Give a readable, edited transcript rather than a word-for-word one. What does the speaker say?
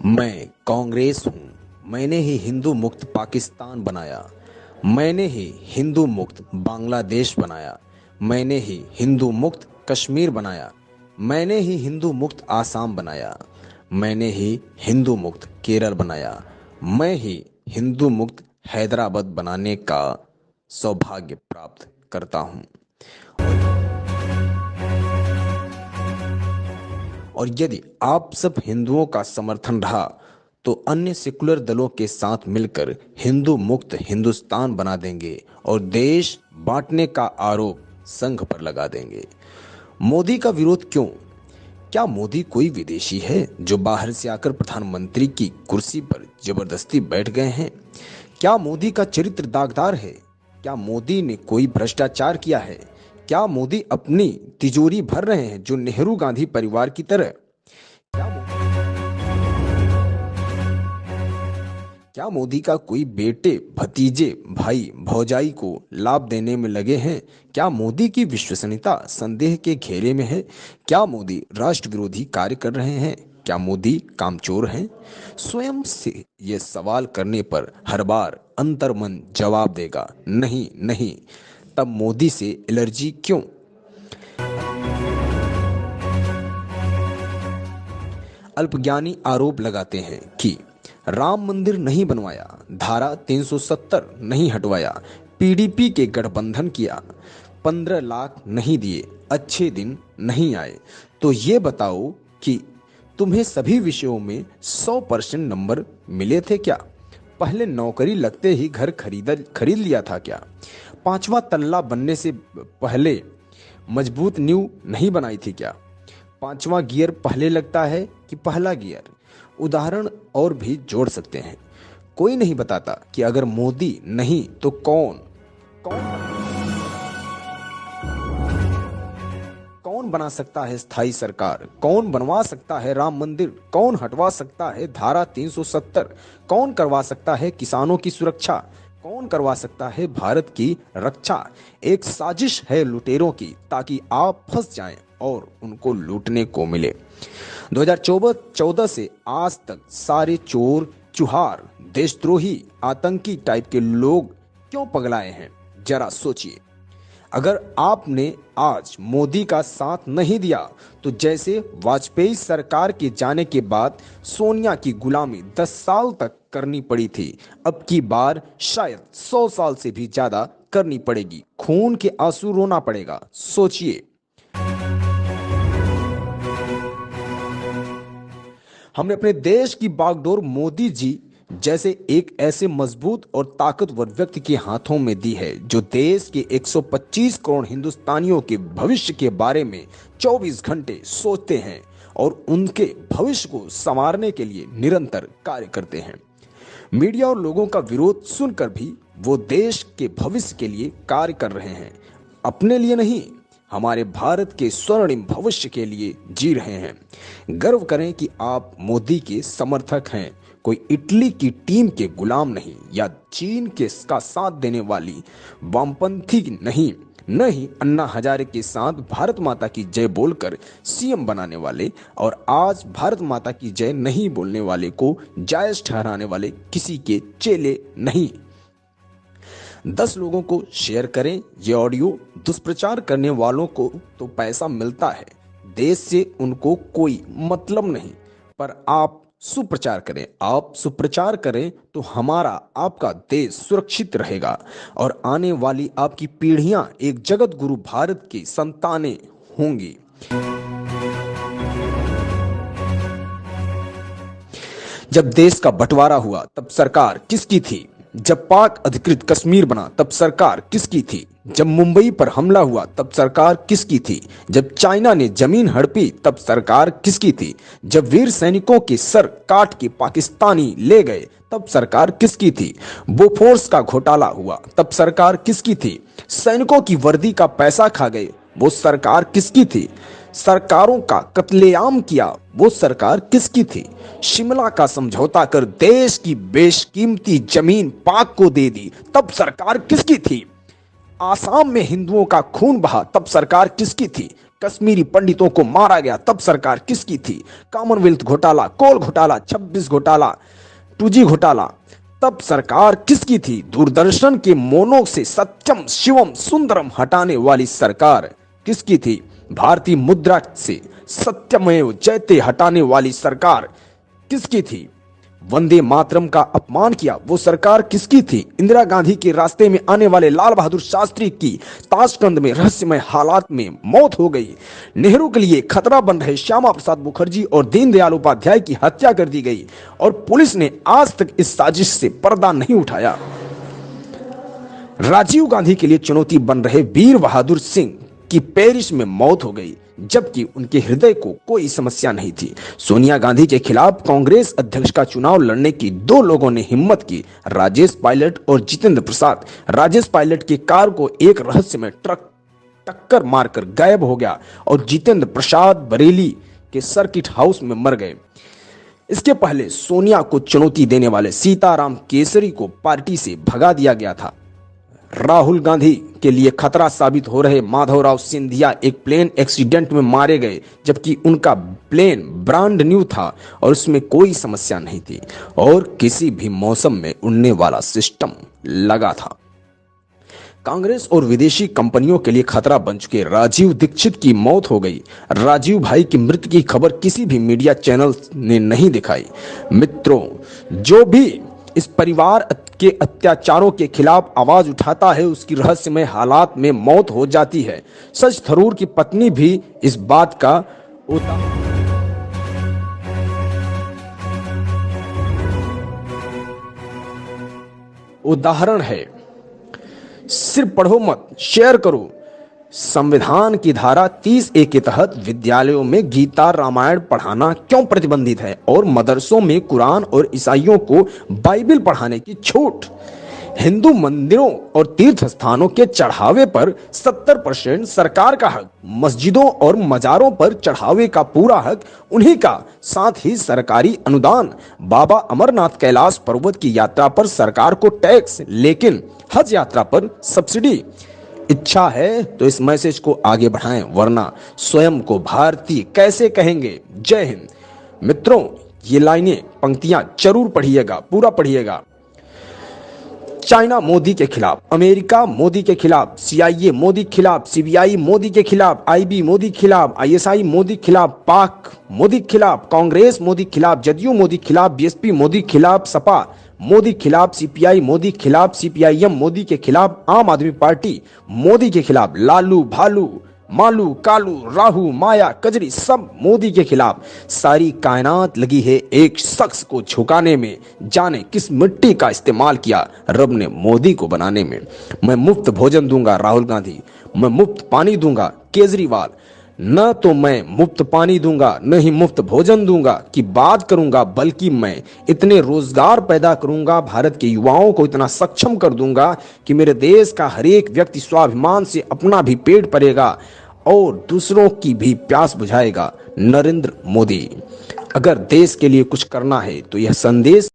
मैं कांग्रेस हूँ। मैंने ही हिंदू मुक्त पाकिस्तान बनाया। मैंने ही हिंदू मुक्त बांग्लादेश बनाया। मैंने ही हिंदू मुक्त कश्मीर बनाया। मैंने ही हिंदू मुक्त आसाम बनाया। मैंने ही हिंदू मुक्त केरल बनाया। मैं ही हिंदू मुक्त हैदराबाद बनाने का सौभाग्य प्राप्त करता हूँ। और यदि आप सब हिंदुओं का समर्थन रहा तो अन्य सेकुलर दलों के साथ मिलकर हिंदू मुक्त हिंदुस्तान बना देंगे और देश बांटने का आरोप संघ पर लगा देंगे। मोदी का विरोध क्यों? क्या मोदी कोई विदेशी है जो बाहर से आकर प्रधानमंत्री की कुर्सी पर जबरदस्ती बैठ गए हैं? क्या मोदी का चरित्र दागदार है? क्या मोदी ने कोई भ्रष्टाचार किया है? क्या मोदी अपनी तिजोरी भर रहे हैं जो नेहरू गांधी परिवार की तरह? क्या मोदी का कोई बेटे, भतीजे, भाई, भौजाई को लाभ देने में लगे हैं? क्या मोदी की विश्वसनीयता संदेह के घेरे में है? क्या मोदी राष्ट्र विरोधी कार्य कर रहे हैं? क्या मोदी कामचोर हैं? स्वयं से ये सवाल करने पर हर बार अंतर्मन जवाब देगा, नहीं नहीं। तब मोदी से एलर्जी क्यों? अल्पज्ञानी आरोप लगाते हैं कि राम मंदिर नहीं बनवाया, धारा 370 नहीं हटवाया, पीडीपी के गठबंधन किया, 15 लाख नहीं दिए, अच्छे दिन नहीं आए। तो ये बताओ कि तुम्हें सभी विषयों में 100% नंबर मिले थे क्या? पहले नौकरी लगते ही घर खरीद लिया था क्या? पांचवा तल्ला बनने से पहले मजबूत नींव नहीं बनाई थी क्या? पांचवा गियर पहले लगता है कि पहला गियर? उदाहरण और भी जोड़ सकते हैं। कोई नहीं बताता कि अगर मोदी नहीं तो कौन कौन कौन बना सकता है स्थायी सरकार? कौन बनवा सकता है राम मंदिर? कौन हटवा सकता है धारा 370? कौन करवा सकता है किसानों की सुरक्षा? कौन करवा सकता है भारत की रक्षा? एक साजिश है लुटेरों की ताकि आप फंस जाएं और उनको लूटने को मिले। 2014 से आज तक सारे चोर, चुहार, देशद्रोही, आतंकी टाइप के लोग क्यों पगलाए हैं? जरा सोचिए। अगर आपने आज मोदी का साथ नहीं दिया तो जैसे वाजपेयी सरकार के जाने के बाद सोनिया की गुलामी 10 साल तक करनी पड़ी थी, अब की बार शायद 100 साल से भी ज्यादा करनी पड़ेगी। खून के आंसू रोना पड़ेगा। सोचिए। हमने अपने देश की बागडोर मोदी जी जैसे एक ऐसे मजबूत और ताकतवर व्यक्ति के हाथों में दी है जो देश के 125 करोड़ हिंदुस्तानियों के भविष्य के बारे में 24 घंटे सोचते हैं और उनके भविष्य को संवारने के लिए निरंतर कार्य करते हैं। मीडिया और लोगों का विरोध सुनकर भी वो देश के भविष्य के लिए कार्य कर रहे हैं। अपने लिए नहीं, हमारे भारत के स्वर्णिम भविष्य के लिए जी रहे हैं। गर्व करें कि आप मोदी के समर्थक हैं, कोई इटली की टीम के गुलाम नहीं या चीन के का साथ देने वाली वामपंथी नहीं, न ही अन्ना हजारे के साथ भारत माता की जय बोलकर सीएम बनाने वाले और आज भारत माता की जय नहीं बोलने वाले को जायज ठहराने वाले किसी के चेले नहीं। 10 लोगों को शेयर करें ये ऑडियो। दुष्प्रचार करने वालों को तो पैसा मिलता है, देश से उनको कोई मतलब नहीं। पर आप सुप्रचार करें, आप सुप्रचार करें तो हमारा आपका देश सुरक्षित रहेगा और आने वाली आपकी पीढ़ियां एक जगत गुरु भारत की संतानें होंगी। जब देश का बंटवारा हुआ तब सरकार किसकी थी? जब पाक अधिकृत कश्मीर बना तब सरकार किसकी थी? जब मुंबई पर हमला हुआ तब सरकार किसकी थी? जब चाइना ने जमीन हड़पी तब सरकार किसकी थी? जब वीर सैनिकों के सर काट के पाकिस्तानी ले गए तब सरकार किसकी थी? बोफोर्स का घोटाला हुआ तब सरकार किसकी थी? सैनिकों की वर्दी का पैसा खा गए, वो सरकार किसकी थी? सरकारों का कत्लेआम किया, वो सरकार किसकी थी? शिमला का समझौता कर देश की बेशकीमती जमीन पाक को दे दी, तब सरकार किसकी थी? आसाम में हिंदुओं का खून बहा, तब सरकार किसकी थी? कश्मीरी पंडितों को मारा गया तब सरकार किसकी थी? कॉमनवेल्थ घोटाला, कोल घोटाला, 26 घोटाला, 2G घोटाला, तब सरकार किसकी थी? दूरदर्शन के मोनो से सत्यम शिवम सुंदरम हटाने वाली सरकार किसकी थी? भारतीय मुद्रा से सत्यमेव जयते हटाने वाली सरकार किसकी थी? वंदे मातरम का अपमान किया वो सरकार किसकी थी? इंदिरा गांधी के रास्ते में आने वाले लाल बहादुर शास्त्री की ताशकंद में रहस्यमय हालात में मौत हो गई। नेहरू के लिए खतरा बन रहे श्यामा प्रसाद मुखर्जी और दीनदयाल उपाध्याय की हत्या कर दी गई और पुलिस ने आज तक इस साजिश से पर्दा नहीं उठाया। राजीव गांधी के लिए चुनौती बन रहे वीर बहादुर सिंह की पेरिस में मौत हो गई, जबकि उनके हृदय को कोई समस्या नहीं थी। सोनिया गांधी के खिलाफ कांग्रेस अध्यक्ष का चुनाव लड़ने की दो लोगों ने हिम्मत की, राजेश पायलट और जितेंद्र प्रसाद। राजेश पायलट की कार को एक रहस्यमय ट्रक टक्कर मारकर गायब हो गया और जितेंद्र प्रसाद बरेली के सर्किट हाउस में मर गए। इसके पहले सोनिया को चुनौती देने वाले सीताराम केसरी को पार्टी से भगा दिया गया था। राहुल गांधी के लिए खतरा साबित हो रहे माधवराव सिंधिया एक प्लेन एक्सीडेंट में मारे गए, जबकि उनका प्लेन ब्रांड न्यू था और उसमें कोई समस्या नहीं थी और किसी भी मौसम में उड़ने वाला सिस्टम लगा था। कांग्रेस और विदेशी कंपनियों के लिए खतरा बन चुके राजीव दीक्षित की मौत हो गई। राजीव भाई की मृत्यु की खबर किसी भी मीडिया चैनल ने नहीं दिखाई। मित्रों, जो भी इस परिवार के अत्याचारों के खिलाफ आवाज उठाता है उसकी रहस्यमय हालात में मौत हो जाती है। सच थरूर की पत्नी भी इस बात का उदाहरण है। सिर्फ पढ़ो मत, शेयर करो। संविधान की धारा 30A के तहत विद्यालयों में गीता रामायण पढ़ाना क्यों प्रतिबंधित है और मदरसों में कुरान और ईसाइयों को बाइबल पढ़ाने की छूट? हिंदू मंदिरों और तीर्थ स्थानों के चढ़ावे पर 70% सरकार का हक, मस्जिदों और मजारों पर चढ़ावे का पूरा हक उन्हीं का, साथ ही सरकारी अनुदान। बाबा अमरनाथ कैलाश पर्वत की यात्रा पर सरकार को टैक्स, लेकिन हज यात्रा पर सब्सिडी। इच्छा है तो इस मैसेज को आगे बढ़ाएं, वरना स्वयं को भारतीय कैसे कहेंगे। जय हिंद। मित्रों, ये लाइनें, पंक्तियां जरूर पढ़िएगा, पूरा पढ़िएगा। चाइना मोदी के खिलाफ, अमेरिका मोदी के खिलाफ, CIA मोदी के खिलाफ, CBI मोदी के खिलाफ, IB मोदी के खिलाफ, ISI मोदी के खिलाफ, पाक मोदी के खिलाफ, कांग्रेस मोदी के खिलाफ, जदयू मोदी के खिलाफ, BSP मोदी के खिलाफ, सपा मोदी के खिलाफ, CPI मोदी के खिलाफ, CPIM मोदी के खिलाफ, आम आदमी पार्टी मोदी के खिलाफ, लालू भालू मालू कालू राहू माया कजरी सब मोदी के खिलाफ। सारी कायनात लगी है एक शख्स को झुकाने में। जाने किस मिट्टी का इस्तेमाल किया रब ने मोदी को बनाने में। मैं मुफ्त भोजन दूंगा राहुल गांधी, मैं मुफ्त पानी दूंगा केजरीवाल। न तो मैं मुफ्त पानी दूंगा न ही मुफ्त भोजन दूंगा की बात करूंगा, बल्कि मैं इतने रोजगार पैदा करूंगा, भारत के युवाओं को इतना सक्षम कर दूंगा कि मेरे देश का हर एक व्यक्ति स्वाभिमान से अपना भी पेट भरेगा और दूसरों की भी प्यास बुझाएगा। नरेंद्र मोदी। अगर देश के लिए कुछ करना है तो यह संदेश